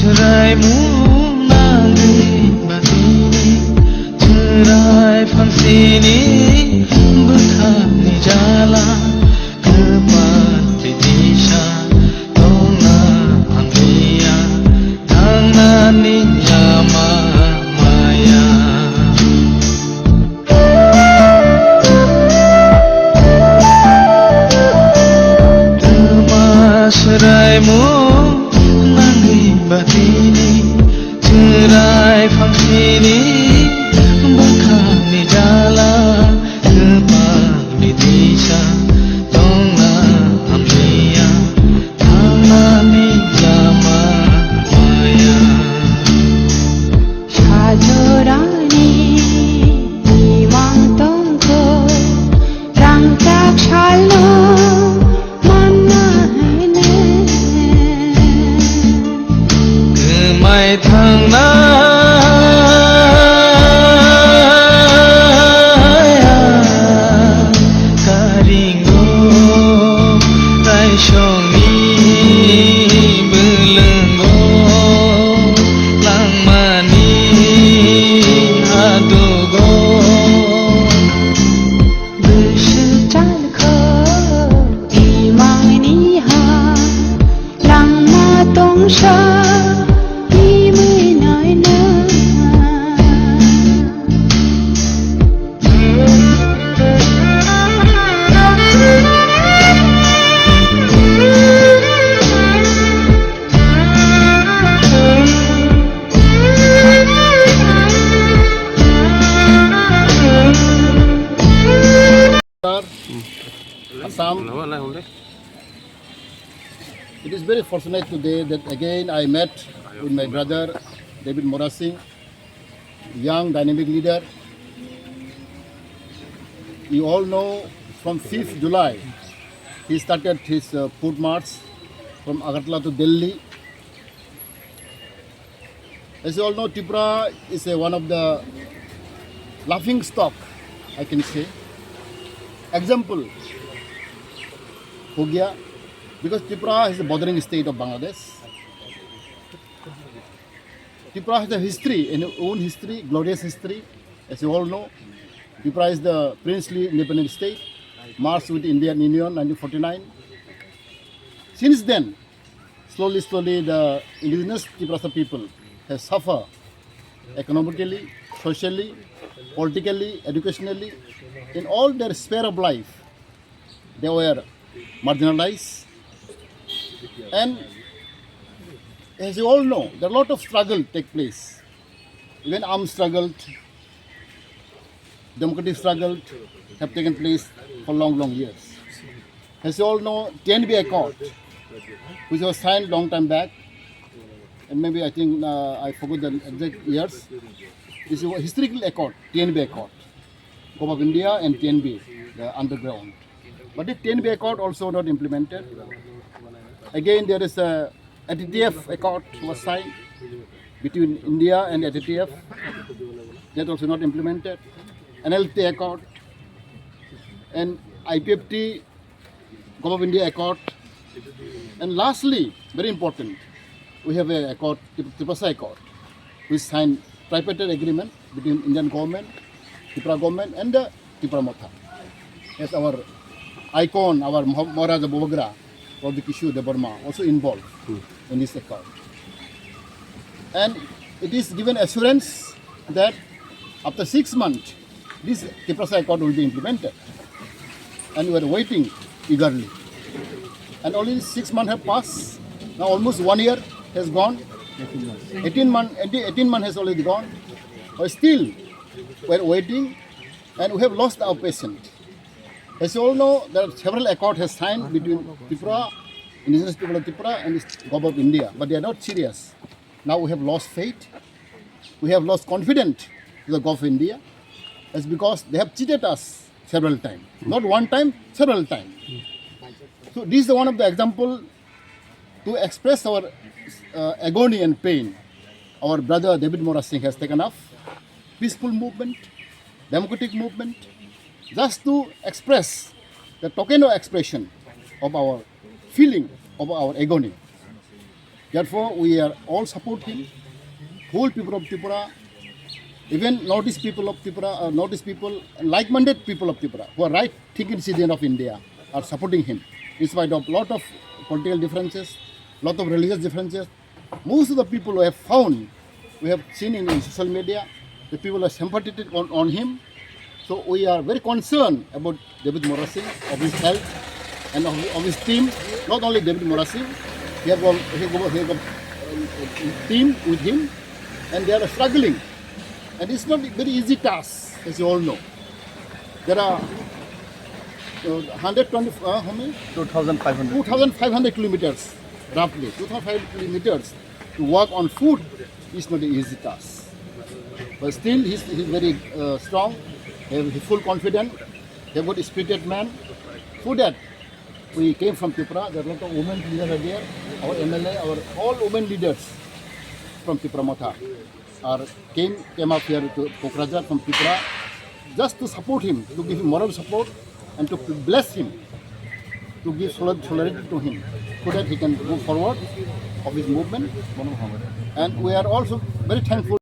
seraimu nangi batini cerai fangsini berkani jalan depan didisha tona anglia tanani nyama maya seraimu nangi batini cerai fangsini berkani jalan kembali disa tona amlia tanani lama maya 사절하니 이왕 똥고 랑짝 샬롬 mai thang na karingo rai shoni belenggo langmani adugo bersecalko imang niha langma tongsha Assam. It is very fortunate today that again I met with my brother Devid Singh, young dynamic leader. You all know from 5th July he started his foot march from Agartala to Delhi. As you all know, Tipra is one of the laughing stock, I can say. Example, हो गया because Tipra is the bordering state of Bangladesh. Tipra has a history, an own history, glorious history. As you all know, Tipra is the princely independent state, marched with the Indian Union 1949. Since then, slowly the indigenous Tiprasa people have suffered economically, socially, politically, educationally, in all their sphere of life. They were marginalized, and as you all know, there are a lot of struggle take place. Even armed struggle, democratic struggle have taken place for long years. As you all know, TNB Accord, which was signed long time back, and maybe I think I forgot the exact years. This is a historical accord, TNB Accord, Government of India and TNB, the underground. But the TNB Accord also not implemented. Again, there is a ATTF Accord was signed between India and ATTF. That also not implemented. NLT Accord and IPFT, Government of India Accord. And lastly, very important, we have a accord, Tipra Accord, which signed tripartite agreement between Indian government, Tipra government and the Tipra Motha. As our icon, our Maharaja Bobagra, Lord Kishu de Burma, also involved in this accord. And it is given assurance that after 6 months, this Tipra Accord will be implemented. And we are waiting eagerly. And only 6 months have passed. Now almost 1 year has gone. 18 months has already gone. But still, we are waiting, and we have lost our patience. As you all know, there are several accords has signed between Tipra, indigenous people of Tipra, and the government of India, but they are not serious. Now we have lost faith. We have lost confidence to the government of India. It's because they have cheated us several times. Not one time, several times. So this is one of the example to express our agony and pain. Our brother Devid Singh has taken up peaceful movement, democratic movement, just to express the token of expression of our feeling of our agony. Therefore, we are all support him. Whole people of Tipra, even Northeast people of Tipra, Northeast people, like-minded people of Tipra, who are right-thinking citizens of India, are supporting him. In spite of lot of political differences, lot of religious differences, most of the people who have found, we have seen in social media, the people are sympathetic on him. So we are very concerned about David Morasi, of his health, and of his team. Not only David Morasi, he have a team with him, and they are struggling. And it's not a very easy task, as you all know. There are 120, how many? 2,500 kilometers, roughly. 2,500 kilometers to work on food is not an easy task. But still, he's very strong. He's full confident. He's a good spirited man. So that we came from Tipra. There are a lot of women leaders there. Our MLA, all women leaders from Tipra Motha came up here to Kokrajhar from Tipra just to support him, to give him moral support and to bless him, to give solidarity to him so that he can move forward of his movement. And we are also very thankful.